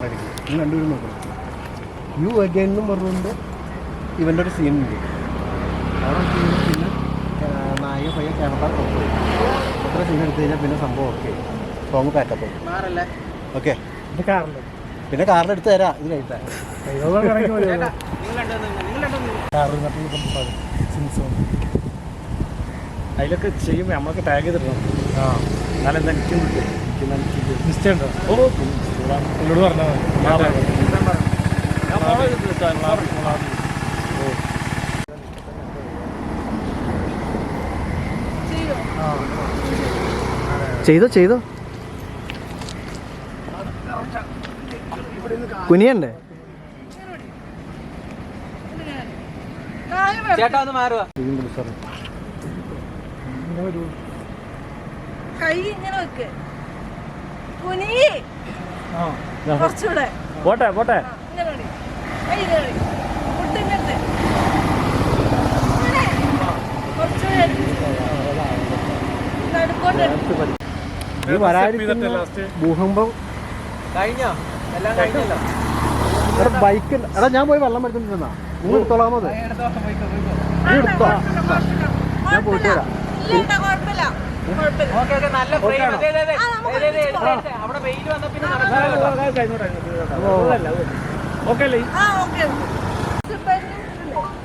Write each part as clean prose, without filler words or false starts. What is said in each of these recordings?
രണ്ടുപേരും നോക്കണം. You again എന്നും പറഞ്ഞുകൊണ്ട് ഇവൻ്റെ ഒരു സീനുണ്ട്. അവിടെ പിന്നെ നായിക പയ്യ ക്യാമറ പുറത്ത് എത്ര സീൻ എടുത്തു കഴിഞ്ഞാൽ പിന്നെ സംഭവം ഓക്കെ സോങ് പാക്കപ്പ് ഓക്കെ. പിന്നെ കാറിലെടുത്ത് തരാം ഇത് കഴിക്കാൻ. അതിലൊക്കെ ചെയ്യുമ്പോൾ നമ്മളൊക്കെ ടാഗ് ചെയ്തിടണം. എന്നാലും എന്താ എനിക്കും കിട്ടും. നിശ്ചയമുണ്ടോ? എന്നോട് പറഞ്ഞാൽ ചെയ്തോ ചെയ്തോ കുനിയണ്ടേ ചേട്ടാ ഒന്ന് മാറുക. കൈ ഇങ്ങനെ വെക്ക്. കുനി കുറച്ചുകൂടെ പോട്ടെ പോട്ടെ. ഇങ്ങനെ കളി. കൈ ഇങ്ങനെ കളി. മുട്ട് ഇങ്ങനത്തെ. ഇങ്ങനെ. കുറച്ചുകൂടെ നടുക്കോട്ട് ഇത് വരാതിരിക്കുന്ന ഭൂകമ്പം കഴിഞ്ഞോ? എല്ലാം കഴിഞ്ഞല്ലോ. ബൈക്ക് എടാ ഞാൻ പോയി വെള്ളം എടുത്തിട്ടുണ്ടെന്നാ നിങ്ങൾ എടുത്തോളാമോ? അത് നീ എടുത്തോ, ഞാൻ പോയിട്ട് വരാം. ഇല്ല കുഴപ്പമില്ല കുഴപ്പമില്ല. ഓക്കെ ഓക്കെ നല്ല ഫ്രെയിം. അവിടെ വെയിൽ വന്ന പിന്നെ ഓക്കെ അല്ലേ? ആ ഓക്കെ.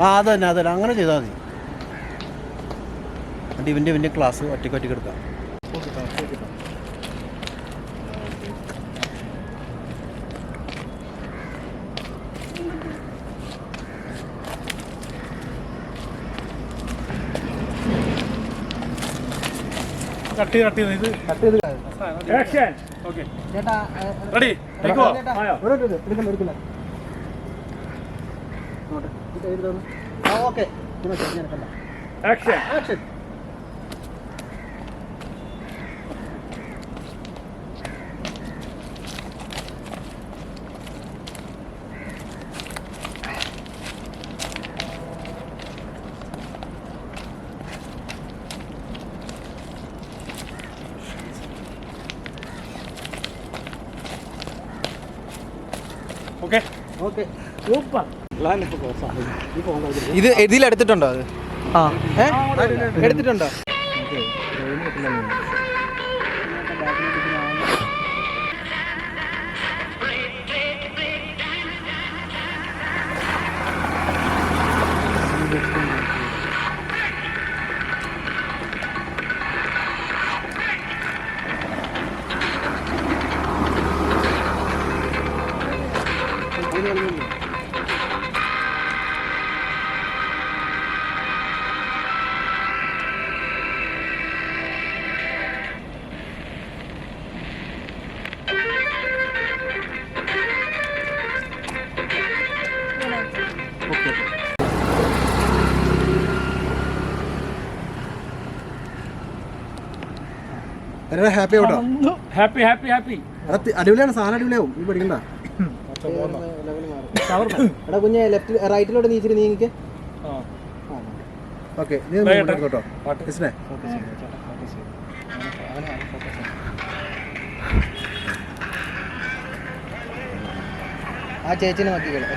ആ അതന്നെ അതന്നെ അങ്ങനെ ചെയ്താൽ മതി. എന്നിട്ട് ഇവൻ്റെ ക്ലാസ് ഒറ്റയ്ക്ക് ഒറ്റയ്ക്ക് എടുക്കാം. കട്ട് ചെയ്ത് ഇത് ആക്ഷൻ. ഓക്കെ ചേട്ടാ റെഡി ടേക്ക് ആയോ? എടുക്കണ്ട എടുക്കണ്ട. Okay action. Action. Okay okay super. ഇത് ഇതിലെടുത്തിട്ടുണ്ടോ? അത് എടുത്തിട്ടുണ്ടോ? ഹാപ്പി ആവട്ടോ. Happy happy happy. അടിപൊളിയാണ് സാധനം, അടിപൊളിയാവും. ഈ പഠിക്കണ്ട. എടാ കുഞ്ഞെ ലെഫ്റ്റ് റൈറ്റിലോട്ട് നീച്ചിട്ട് നീങ്ങിക്ക്. ഓക്കെ നീ കേട്ടോ. ആ ചേച്ചിനെ നോക്കിക്കോളൂ.